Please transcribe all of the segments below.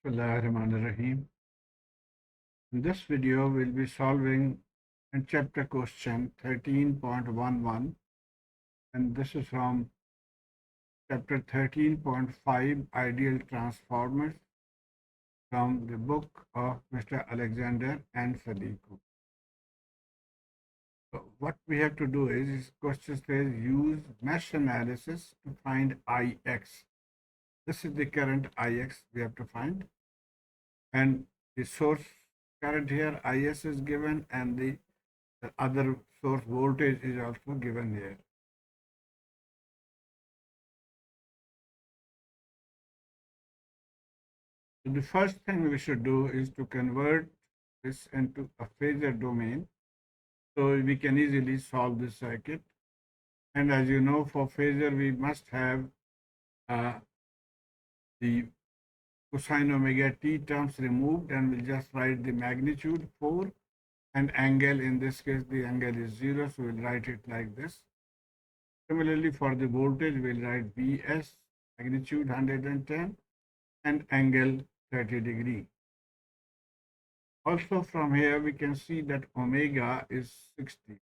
Bismillahirrahmanirrahim. In this video, we'll be solving in chapter question 13.11, and this is from chapter 13.5 Ideal Transformers from the book of Mr. Alexander and Sadiku. So what we have to do is, this question says use mesh analysis to find Ix. This is the current Ix we have to find, and the source current here Is is given, and the other source voltage is also given here. So the first thing we should do is to convert this into a phasor domain so we can easily solve this circuit. And as you know, for phasor we must have the cosine omega t terms removed, and we'll just write the magnitude 4 and angle. In this case the angle is 0, so we'll write it like this. Similarly, for the voltage we'll write Vs, magnitude 110 and angle 30 degree. Also from here we can see that omega is 60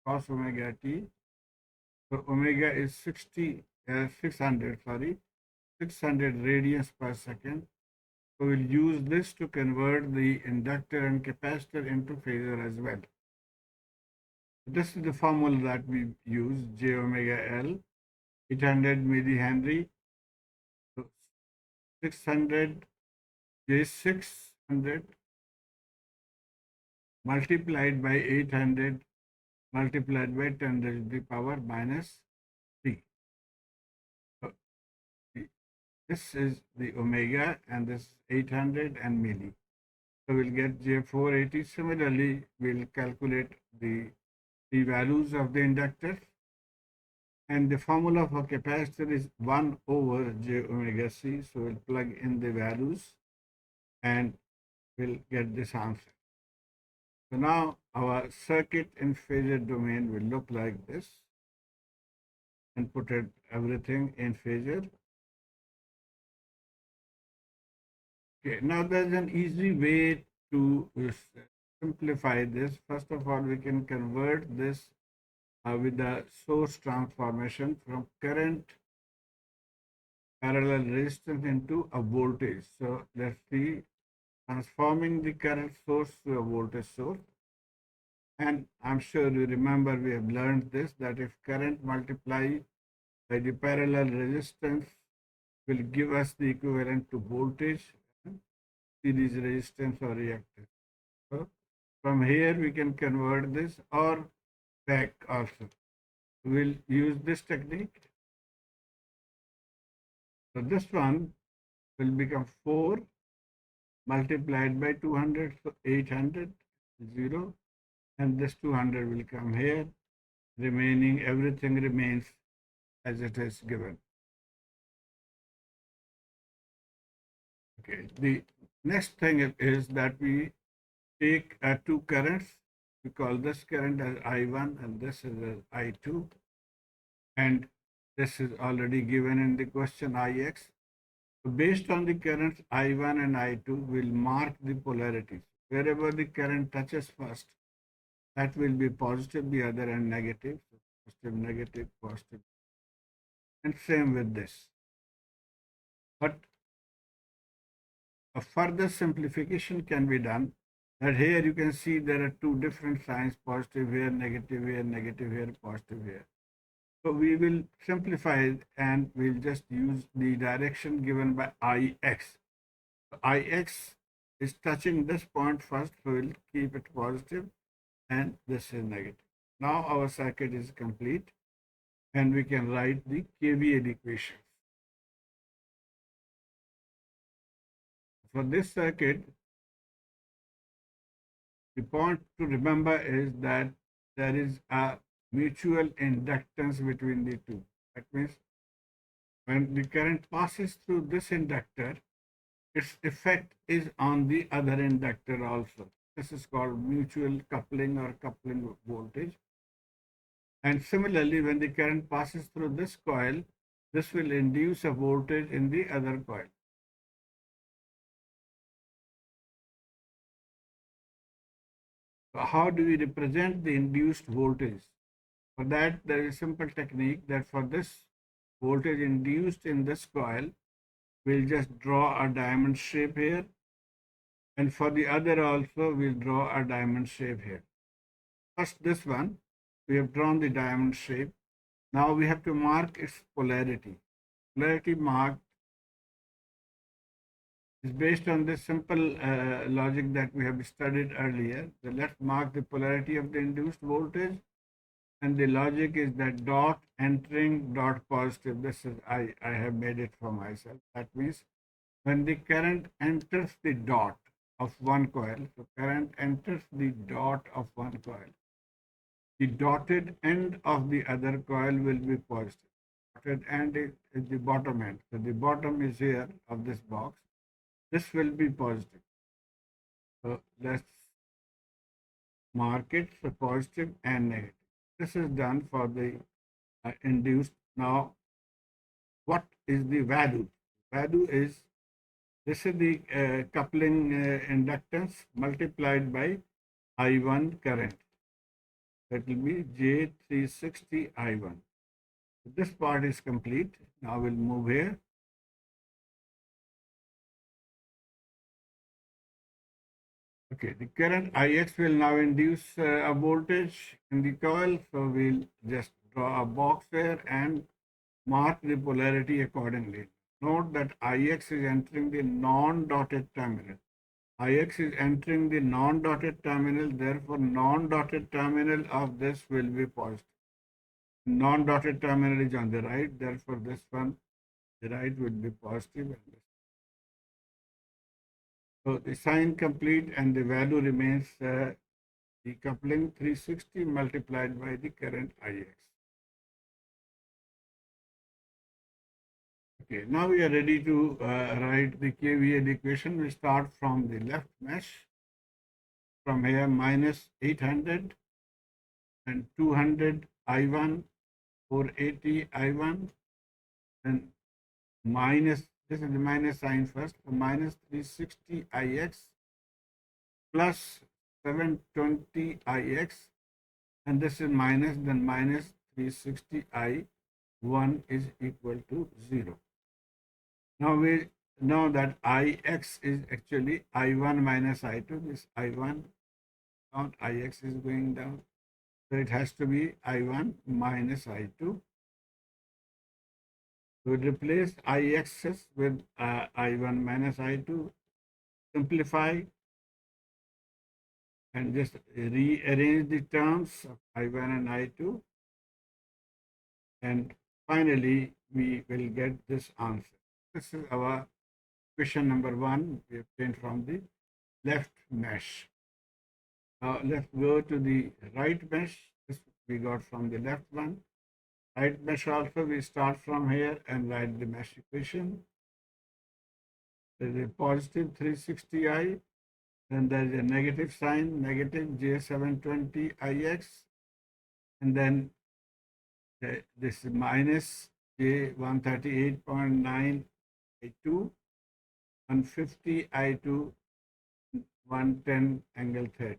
cos omega t. So omega is 600 radians per second. So we'll use this to convert the inductor and capacitor into phasor as well. This is the formula that we use, J omega L, 800 millihenry. So 600 J600 multiplied by 800 multiplied by 10 raised to the power minus 3. So this is the omega and this 800 and milli. So we'll get J480. Similarly, we'll calculate the values of the inductor. And the formula for capacitor is 1 over J omega C. So we'll plug in the values and we'll get this answer. So now our circuit in phasor domain will look like this, and put everything in phasor. Okay, now there's an easy way to simplify this. First of all, we can convert this with the source transformation from current parallel resistance into a voltage. So let's see, transforming the current source to a voltage source. And I'm sure you remember we have learned this, that if current multiplied by the parallel resistance will give us the equivalent to voltage, series resistance or reactance. So from here we can convert this, or back also. We'll use this technique. So this one will become 4 multiplied by 200, so 800, 0, and this 200 will come here. Remaining, everything remains as it is given. Okay, the next thing is that we take two currents. We call this current as I1 and this is as I2. And this is already given in the question Ix. So based on the currents I1 and I2, we'll mark the polarities. Wherever the current touches first, that will be positive, the other end negative. So positive, negative, positive. And same with this. But a further simplification can be done, that here you can see there are two different signs, positive here, negative here, positive here. So we will simplify it and we'll just use the direction given by Ix. So Ix is touching this point first, so we'll keep it positive, and this is negative. Now our circuit is complete and we can write the KVL equation. For this circuit, the point to remember is that there is a mutual inductance between the two. That means when the current passes through this inductor, its effect is on the other inductor also. This is called mutual coupling or coupling voltage. And similarly, when the current passes through this coil, this will induce a voltage in the other coil. how do we represent the induced voltage? For that, there is a simple technique that for this voltage induced in this coil, we'll just draw a diamond shape here. And for the other also, we'll draw a diamond shape here. First, this one, we have drawn the diamond shape. Now we have to mark its polarity. Polarity mark is based on this simple logic that we have studied earlier. So let's mark the polarity of the induced voltage. And the logic is that dot entering dot positive. This is, I have made it for myself. That means when the current enters the dot of one coil, so current enters the dot of one coil, the dotted end of the other coil will be positive. Dotted end is the bottom end. So the bottom is here of this box. This will be positive. So let's mark it for positive and negative. This is done for the induced. Now, what is the value? Value is, this is the coupling inductance multiplied by I1 current. That will be J360 I1. So this part is complete. Now we'll move here. Okay, the current Ix will now induce a voltage in the coil. So we'll just draw a box here and mark the polarity accordingly. Note that Ix is entering the non-dotted terminal. Ix is entering the non-dotted terminal, therefore non-dotted terminal of this will be positive. Non-dotted terminal is on the right, therefore this one, the right will be positive. So the sign complete and the value remains the coupling 360 multiplied by the current Ix. Okay, now we are ready to write the KVL equation. We start from the left mesh. From here, minus 800 and 200 I1, 480 I1, and minus, this is the minus sign first, minus 360 Ix plus 720 Ix, and this is minus, then minus 360 I1 is equal to 0. Now we know that Ix is actually I1 minus I2. This I1 down, Ix is going down. So it has to be I1 minus I2. We replace Ix's with I1 minus I2. Simplify and just rearrange the terms of I1 and I2. And finally, we will get this answer. This is our question number 1 we obtained from the left mesh. Now let's go to the right mesh. This we got from the left one. Right mesh also, we start from here and write the mesh equation. There is a positive 360I, then there is a negative sign, negative J720 Ix, and then this is minus J138.9 I2, 150 I2, 110 angle 30.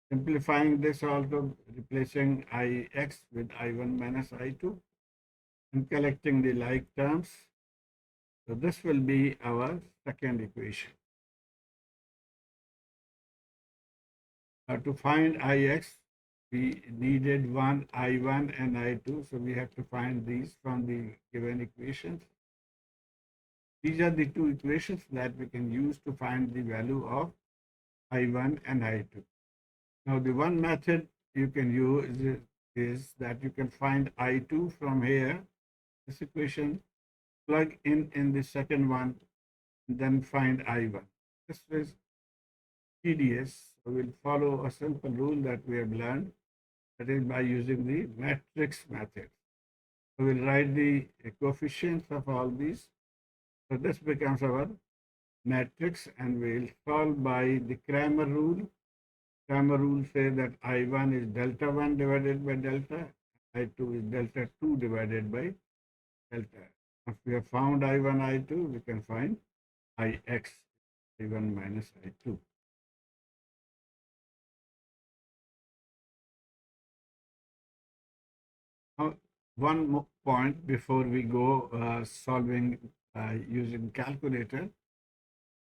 Simplifying this also, replacing Ix with I1 minus I2 and collecting the like terms. So this will be our second equation. Now to find Ix, we needed one I1 and I2. So we have to find these from the given equations. These are the two equations that we can use to find the value of I1 and I2. Now the one method you can use is that you can find I2 from here, this equation, plug in the second one, and then find I1. This is tedious. So we'll follow a simple rule that we have learned, that is by using the matrix method. So we'll write the coefficients of all these. So this becomes our matrix, and we'll solve by the Cramer rule. Cramer rule says that I1 is delta 1 divided by delta, I2 is delta 2 divided by delta. If we have found I1, I2, we can find Ix, I1 minus I2. Now, one more point before we go solving using calculator.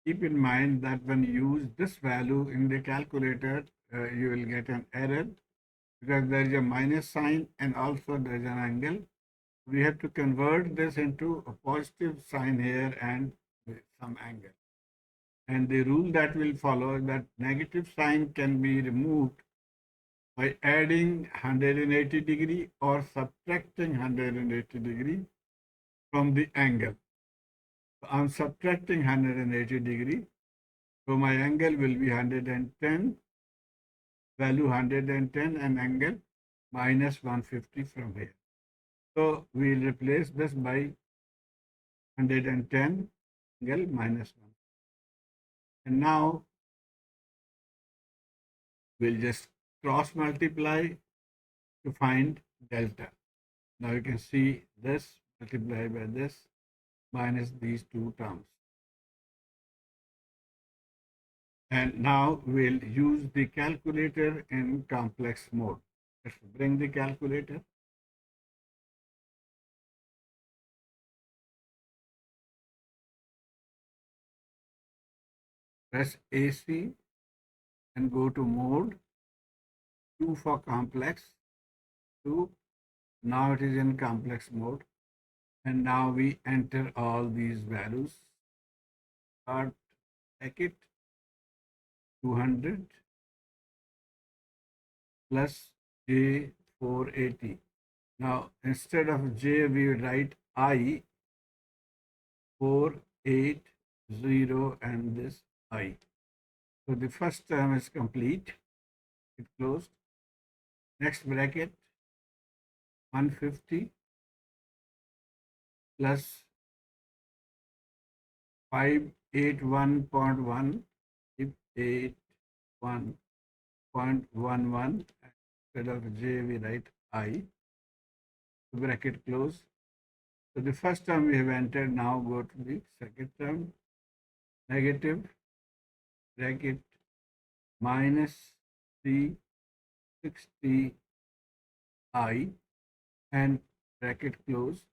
Keep in mind that when you use this value in the calculator, you will get an error because there is a minus sign and also there is an angle. We have to convert this into a positive sign here and with some angle. And the rule that will follow is that negative sign can be removed by adding 180 degree or subtracting 180 degree from the angle. So I'm subtracting 180 degree. So my angle will be 110, value 110 and angle minus 150 from here. So we'll replace this by 110 angle minus 1. And now we'll just cross multiply to find delta. Now you can see this multiplied by this minus these two terms. And now we'll use the calculator in complex mode. Let's bring the calculator. Press AC and go to mode 2 for complex 2. Now it is in complex mode. And now we enter all these values. Start bracket 200 plus J 480. Now instead of J we write I 480 and this I. So the first term is complete. It closed. Next bracket 150 plus 581.1 581.11 instead of J we write I. Bracket close. So the first term we have entered. Now go to the second term. Negative bracket minus 360 I and bracket close.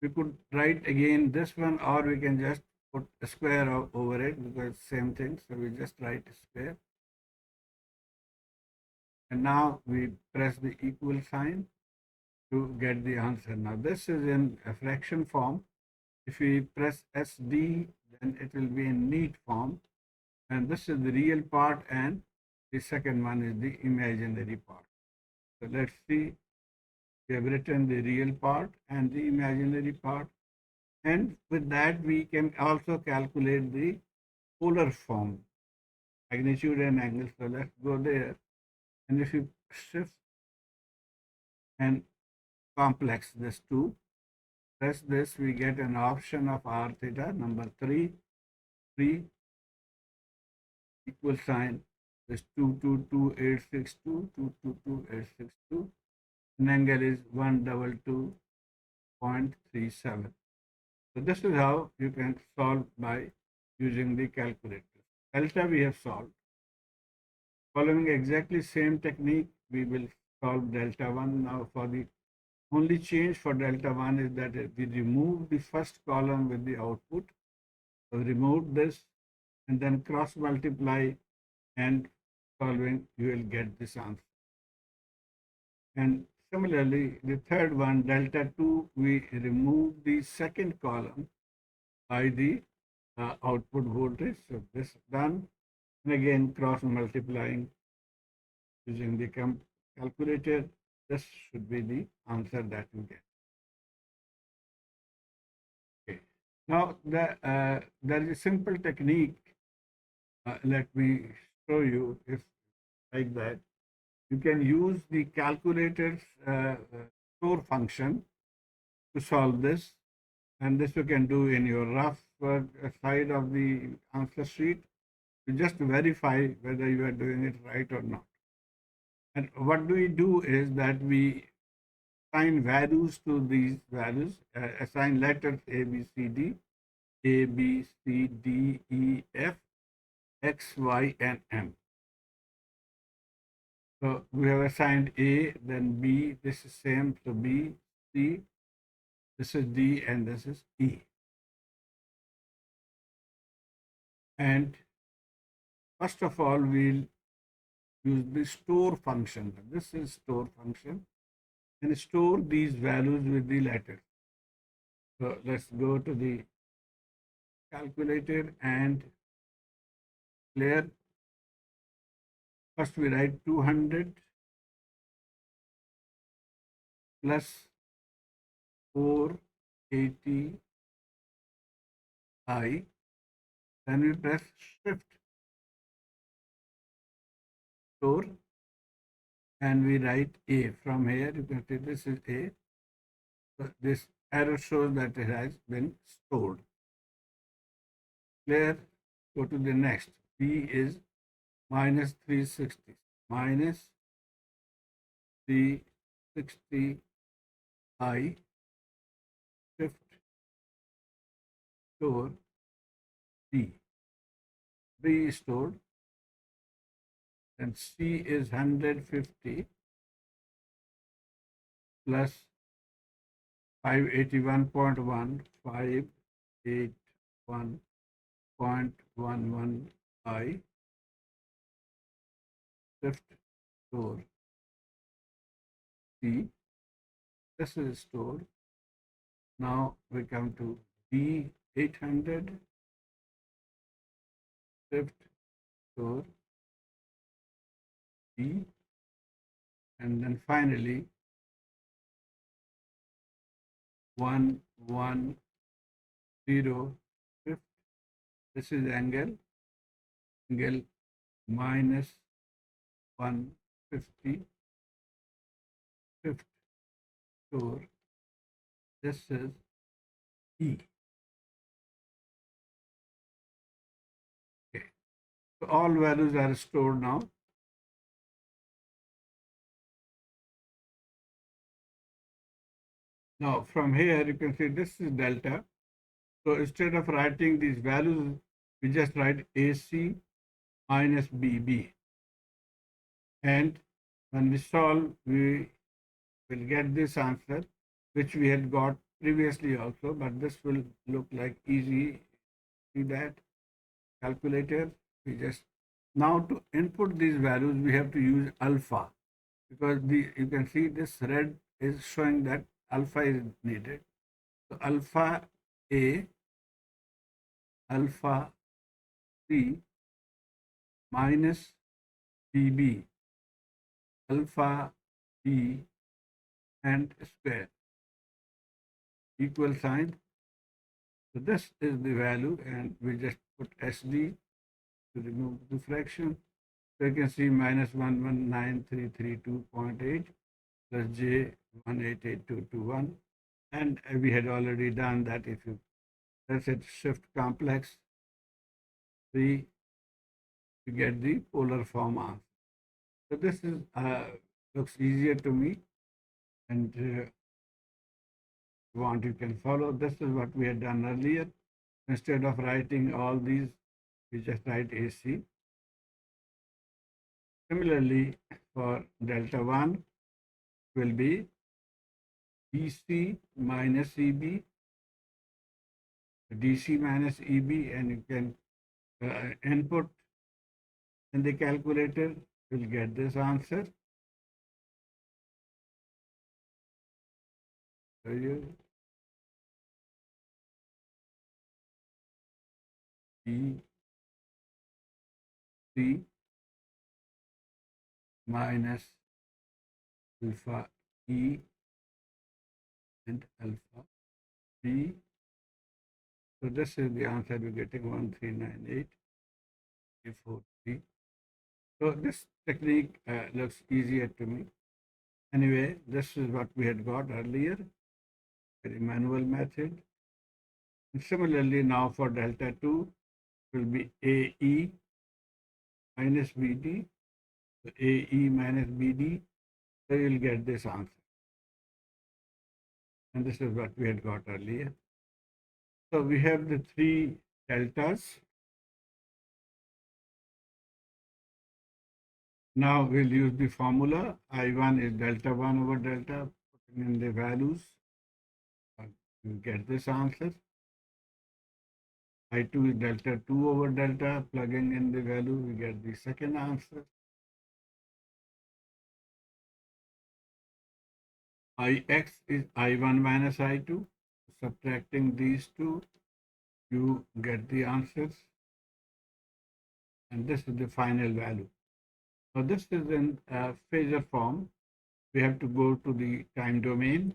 We could write again this one, or we can just put a square over it because same thing. So we just write a square. And now we press the equal sign to get the answer. Now this is in a fraction form. If we press SD, then it will be in neat form. And this is the real part, and the second one is the imaginary part. So let's see. We have written the real part and the imaginary part. And with that, we can also calculate the polar form, magnitude and angle. So let's go there. And if you shift and complex this two, press this, we get an option of r theta, number 3, 3 equal sign is 222862, 222862. And angle is 122.37. So this is how you can solve by using the calculator. Delta we have solved. Following exactly same technique, we will solve delta 1. Now for the only change for delta 1 is that we remove the first column with the output. So remove this and then cross multiply, and solving you will get this answer. And similarly, the third one, delta 2, we remove the second column by the output voltage. So this is done. And again, cross multiplying using the calculator. This should be the answer that you get. Okay. Now, there is a simple technique. Let me show you. If like that, you can use the calculator's store function to solve this. And this you can do in your rough side of the answer sheet to just verify whether you are doing it right or not. And what do we do is that we assign values to these values, assign letters A, B, C, D, A, B, C, D, E, F, X, Y, and M. So we have assigned A, then B, this is same, so B, C, this is D, and this is E. And first of all, we'll use the store function. This is store function, and store these values with the letters. So let's go to the calculator and clear. First we write 200 plus 480i. Then we press shift store and we write A. From here you can see this is A. So this arrow shows that it has been stored. Clear. Go to the next. B is minus 360. Minus 360i. Shift store B. B is stored. And C is 150 plus 581.1, 581.11i. Shift store C. This is stored. Now we come to B 800. Shift store B. And then finally 110 shift. This is angle minus 150 shift store. This is E. Okay. So all values are stored now. Now from here you can see this is delta. So instead of writing these values, we just write AC minus BB. And when we solve, we will get this answer, which we had got previously also, but this will look like easy. See that calculator, we just now to input these values, we have to use alpha, because you can see this red is showing that alpha is needed. So alpha A, alpha C minus BB, alpha B and square, equal sign. So this is the value, and we just put SD to remove the fraction. So you can see minus 119,332.8 plus J 188221. And we had already done that. If you press it shift complex 3, you get the polar form answer. So this is looks easier to me, and want you can follow. This is what we had done earlier. Instead of writing all these, we just write AC. Similarly, for delta 1 will be DC minus EB, DC minus EB, and you can input in the calculator, will get this answer. So you DC minus alpha E and alpha B. So this is the answer we're getting 1398343. So this technique looks easier to me. Anyway, this is what we had got earlier, very manual method. And similarly, now for delta 2 will be AE minus BD. So AE minus BD, so you'll get this answer. And this is what we had got earlier. So we have the three deltas. Now we'll use the formula. I1 is delta 1 over delta. Putting in the values, you get this answer. I2 is delta 2 over delta. Plugging in the value, we get the second answer. Ix is I1 minus I2. Subtracting these two, you get the answers. And this is the final value. So this is in phasor form. We have to go to the time domain.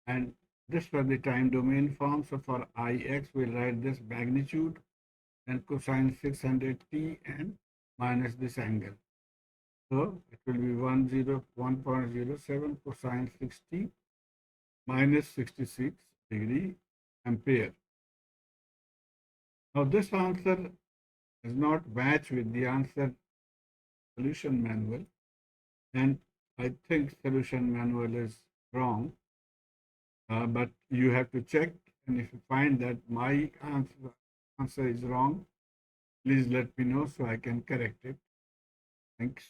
And this was the time domain form. So for Ix, we'll write this magnitude and cosine 600t and minus this angle. So it will be 101.07 cosine 60 minus 66 degree ampere. Now this answer does not match with the answer solution manual, and I think solution manual is wrong, but you have to check, and if you find that my answer is wrong, please let me know so I can correct it. Thanks.